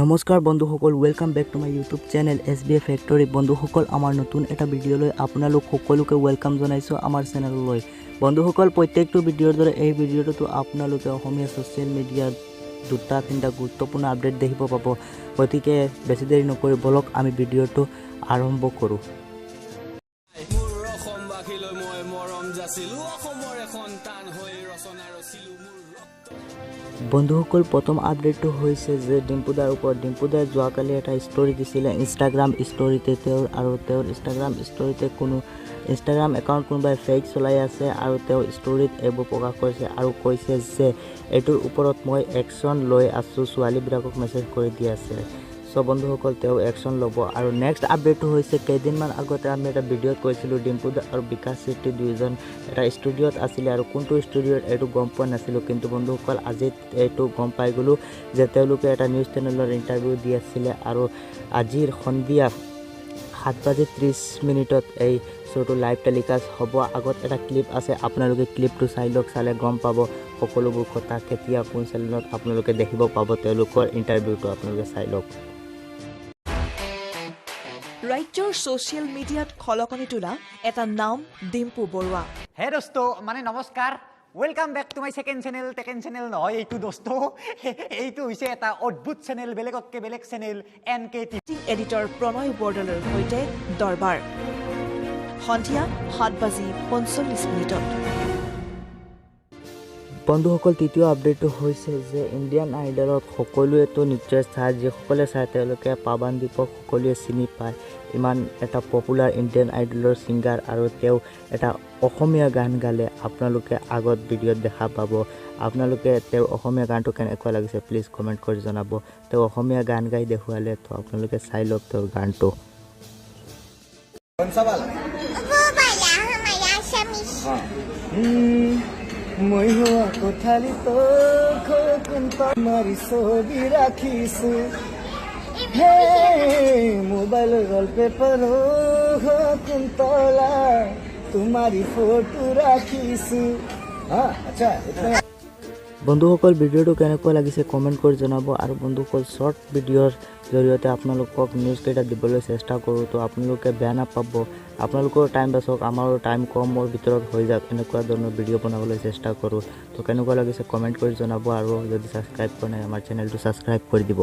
নমস্কাৰ বন্ধুসকল, welcome back to my YouTube channel SBA factory. বন্ধুসকল, আমাৰ নতুন এটা ভিডিঅ'লৈ আপোনালোক সকলোকে ওয়েলকাম জনাইছোঁ আমাৰ চেনেললৈ। বন্ধুসকল, প্ৰত্যেকটো ভিডিঅ'ৰ দৰে এই ভিডিঅ'টো আপোনালোকে অসমীয়া ছ'চিয়েল মিডিয়াত দুটা তিনিটা গুৰুত্বপূৰ্ণ আপডেট দেখিব পাব। গতিকে বেছি দেৰি নকৰি বলক আমি ভিডিঅ'টো আৰম্ভ কৰোঁ। বন্ধুসকল, প্ৰথম আপডেটটো হৈছে যে ডিম্পুদাৰ ওপৰত ডিম্পুদাই যোৱাকালি এটা ষ্টৰি দিছিলে ইনষ্টাগ্ৰাম ষ্টৰিতে। তেওঁৰ ইনষ্টাগ্ৰাম ষ্টৰিতে কোনো ইনষ্টাগ্ৰাম একাউণ্ট কোনোবাই ফেক চলাই আছে আৰু তেওঁ ষ্টৰিত এইবোৰ প্ৰকাশ কৰিছে আৰু কৈছে যে এইটোৰ ওপৰত মই একশ্যন লৈ আছোঁ, ছোৱালীবিলাকক মেছেজ কৰি দি আছে। চ' বন্ধুসকল, তেওঁ একশ্যন ল'ব। আৰু নেক্সট আপডেটটো হৈছে কেইদিনমান আগতে আমি এটা ভিডিঅ'ত কৈছিলোঁ ডিম্পুদা আৰু বিকাশ চেত্ৰী দুয়োজন এটা ষ্টুডিঅ'ত আছিলে আৰু কোনটো ষ্টুডিঅ'ত এইটো গম পোৱা নাছিলোঁ। কিন্তু বন্ধুসকল, আজি এইটো গম পাই গ'লোঁ যে তেওঁলোকে এটা নিউজ চেনেলৰ ইণ্টাৰভিউ দি আছিলে আৰু আজিৰ সন্ধিয়া 7:30 এই শ্ব'টো লাইভ টেলিকাষ্ট হ'ব। আগত এটা ক্লিপ আছে, আপোনালোকে ক্লিপটো চাই লওক, চালে গম পাব সকলোবোৰ কথা। কেতিয়া কোন চেনেলত আপোনালোকে দেখিব পাব তেওঁলোকৰ ইণ্টাৰভিউটো আপোনালোকে চাই লওক। ৰাজ্যৰ ছ'চিয়েল মিডিয়াত খলকনি তোলা এটা নাম ডিম্পু বৰুৱা। হে দোস্ত, মানে নমস্কাৰ, welcome back to my second channel. Second নহয় এইটো দোস্ত, এইটো হৈছে এটা অদ্ভুত চেনেল, বেলেগতকৈ বেলেগ চেনেল, NK TV। এডিটৰ প্ৰণয় বৰদলৈৰ সৈতে দৰবাৰ, সন্ধিয়া 7:45। বন্ধুসকল, তৃতীয় আপডেটটো হৈছে যে ইণ্ডিয়ান আইডলত সকলোৱেতো নিশ্চয় চায়, যিসকলে চায় তেওঁলোকে পাৱান দীপক সকলোৱে চিনি পায়। ইমান এটা পপুলাৰ ইণ্ডিয়ান আইডলৰ ছিংগাৰ আৰু তেওঁ এটা অসমীয়া গান গালে। আপোনালোকে আগত ভিডিঅ'ত দেখা পাব। আপোনালোকে তেওঁৰ অসমীয়া গানটো কেনেকুৱা লাগিছে প্লিজ কমেণ্ট কৰি জনাব। তেওঁ অসমীয়া গান গাই দেখুৱালে, তো আপোনালোকে চাই লওক তেওঁৰ গানটো। মই হোৱা কোঠালিত মাৰি ছবি ৰাখিছোঁ, হে মোবাইলৰ ৱালপেপাৰ কুন্তলা তোমাৰি ফটো ৰাখিছোঁ। বন্ধুসকল, ভিডিঅ'টো কেনেকুৱা লাগিছে কমেণ্ট কৰি জনাব। আৰু বন্ধুসকল, শ্বৰ্ট ভিডিঅ'ৰ জৰিয়তে আপোনালোকক নিউজকেইটা দিবলৈ চেষ্টা কৰোঁ, তো আপোনালোকে বেয়া নাপাব। আপোনালোকৰ টাইম বাচক, আমাৰো টাইম কমৰ ভিতৰত হৈ যাওক, এনেকুৱা ধৰণৰ ভিডিঅ' বনাবলৈ চেষ্টা কৰোঁ। তো কেনেকুৱা লাগিছে কমেণ্ট কৰি জনাব আৰু যদি ছাবস্ক্ৰাইব কৰা নাই আমাৰ চেনেলটো ছাবস্ক্ৰাইব কৰি দিব।